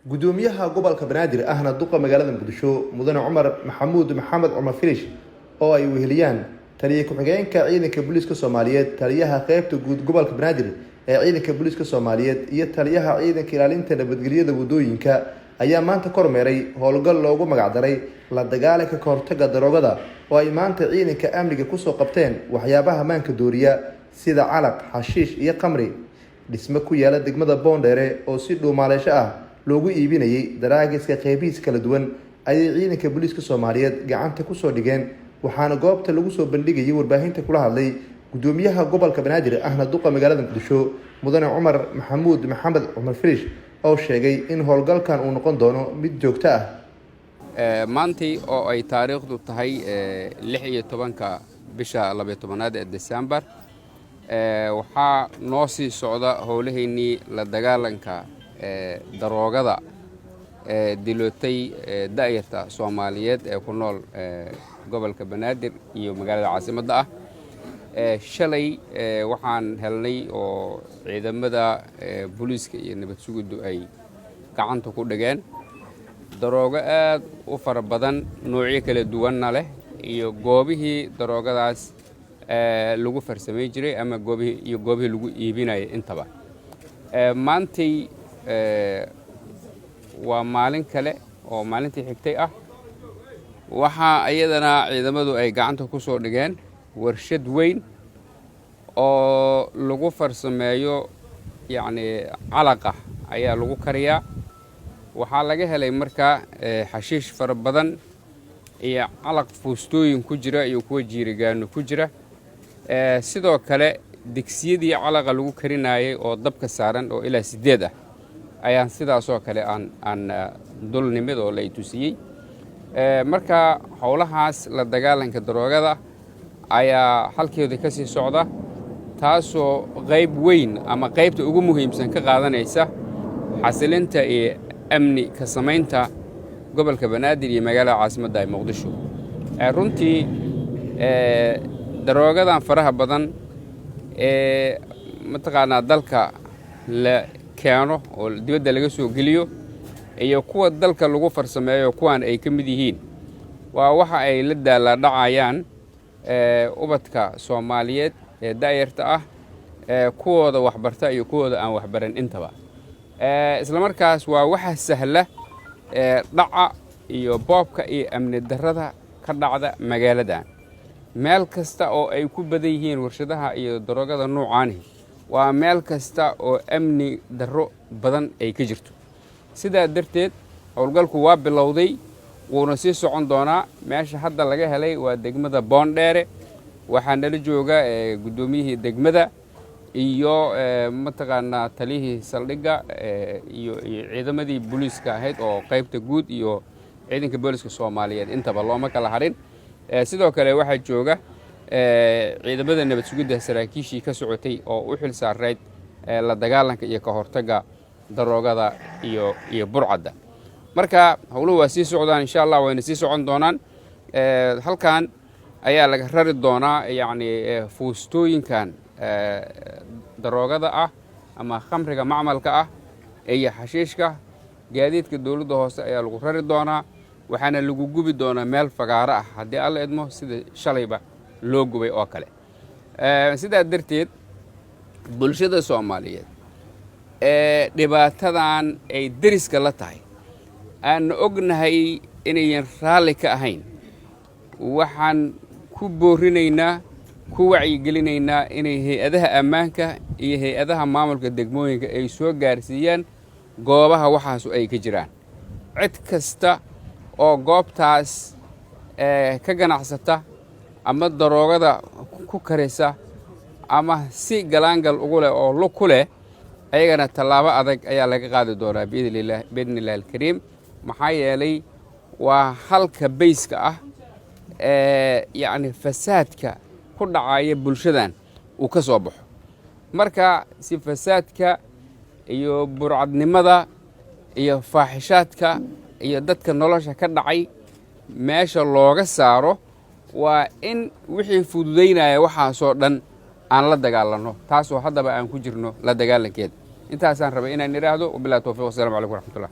gudoomiyaha gobolka Banaadir ahna duqa magaalada Muqdisho mudane Cumar Maxamed Cumar Filish oo ay weheliyaan taliye ku-xigeenka ciidanka booliska Soomaaliyeed taliyaha qaybta guud gobolka Banaadir ee ciidanka booliska Soomaaliyeed iyo taliyaha ciidanka ilaalinta nabadgelyada wadooyinka ayaa maanta kormeeray howlgal loogu magac daray la dagaalanka ka hortagga daroogada oo ay maanta ciidanka amniga ku soo qabteen waxyaabaha maanka dooriya sida calaq, xashiish iyo khamri dhisme ku yaala degmada Boondere oo si dhuumaaleysho ah loogu iibinayay daraagiska qeybihiisa kala duwan ayay ciidanka booliska Soomaaliyeed gacanta ku soo dhigeen waxaana goobta lagu soo bandhigayay warbaahinta kula hadlay gudoomiyaha gobolka Banaadir ahna duqa magaalada Muqdisho mudane Cumar Maxamed Cumar Filish oo sheegay in howlgalkan uu noqon doono mid joogto ah maantii oo ay taariikhdu tahay 16 bisha 12 ee December waxaa noo sii socda howlaheennii la dagaalanka daroogada dilootay daayirta Soomaaliyeed ee ku nool gobolka Banaadir iyo magaalada caasimadda ah shalay waxaan helnay oo ciidamada booliska iyo nabad sugiddu ay gacanta ku dhigeen daroogo aad u fara badan noocyo kala duwan leh iyo goobihii daroogadaas lagu farsamay jiray ama goobihii lagu iibinayay intaba maantay waa maalin kale oo maalintii xigtay ah waxa ayadana ciidamadu ay gacanta ku soo dhigeen warshad weyn oo lagu farsameeyo calaqa ayaa lagu kariyaa waxaa laga helay markaa xashiish fara badan iyo calaq fuustooyin ku jira iyo kuwa jiirigaano ku jira sidoo kale digsiyadii calaqa lagu karinayay oo dabka saaran oo ilaa 8 ah ayaan sidaasoo kale aan dulnimid oo la tusiyay marka howlahaas la dagaalanka daroogada ayaa halkeeda ka sii socda taasoo qayb weyn ama qaybta ugu muhiimsan ka qaadanaysa xasilinta iyo amni ka samaynta gobolka Banaadir iyo magaalada caasimadda Muqdisho runtii daroogadan faraha badan mataqaanaa dalka la keeno oo dibadda laga soo geliyo iyo kuwa dalka lagu farsameeyo kuwan ay ka mid yihiin waa waxa ay la daaladhacayaan ubadka Soomaaliyeed ee daayirta ah kuwooda waxbarta iyo kuwooda aan waxbaran intaba isla markaas waa waxa sahla dhaca iyo boobka iyo amni darrada ka dhacda magaalada meel kasta oo ay ku badan yihiin warshadaha iyo daroogada noocan waa meel kasta oo amni darro badan ay ka jirto sidaa darteed howlgalku waa bilowday wuuna sii socon doonaa meesha hadda laga helay waa degmada Boondere waxaa nala jooga gudoomiyihii degmada iyo mataqaanaa taliyihii saldhigga iyo ciidamadii booliska ahayd oo qaybta guud iyo ciidanka booliska Soomaaliyeed intaba looma kala harin sidoo kale waxaa jooga ciidamada nabad sugidda saraakiishii ka socotay oo u xil saareed la dagaalanka iyo ka hortagga daroogada iyo burcadda marka howluhu waa sii socdaan insha Allah wayna sii socon doonaan halkan ayaa laga rari doonaa fuustooyinkan daroogada ah ama khamriga macmalka ah iyo xashiishka gaadiidka dawladda hoose ayaa lagu rari doonaa waxaana lagu gubi doonaa meel fagaaro ah haddii alla idmo sida shalayba loo gubay oo kale sidaa darteed bulshada Soomaaliyeed dhibaatadan ay deriska la tahay aan ognahay inayan raalli ka ahayn waxaan ku boorinaynaa ku wacyigelinaynaa inay hay'adaha ammaanka iyo hay'adaha maamulka degmooyinka ay soo gaarsiiyaan goobaha waxaas ay ka jiraan cid kasta oo goobtaas ka ganacsata ama daroogada ku karisa ama si galaangal ugu leh oo lug ku leh ayagana tallaabo adag ayaa laga qaadi doonaa biidnillaahi alkariim maxaa yeelay waa halka bayska ah fasaadka ku dhacaya bulshadan uu ka soo baxo marka si fasaadka iyo burcadnimada iyo faaxishaadka iyo dadka nolosha ka dhacay meesha looga saaro waa in wixii fududeynaya waxaasoo dhan aan la dagaalano taasoo haddaba aan ku jirno la dagaalankeed intaasaan rabay inaan iraahdo wabillahi tawfiiq wasalaamu calaykum waraxmatullah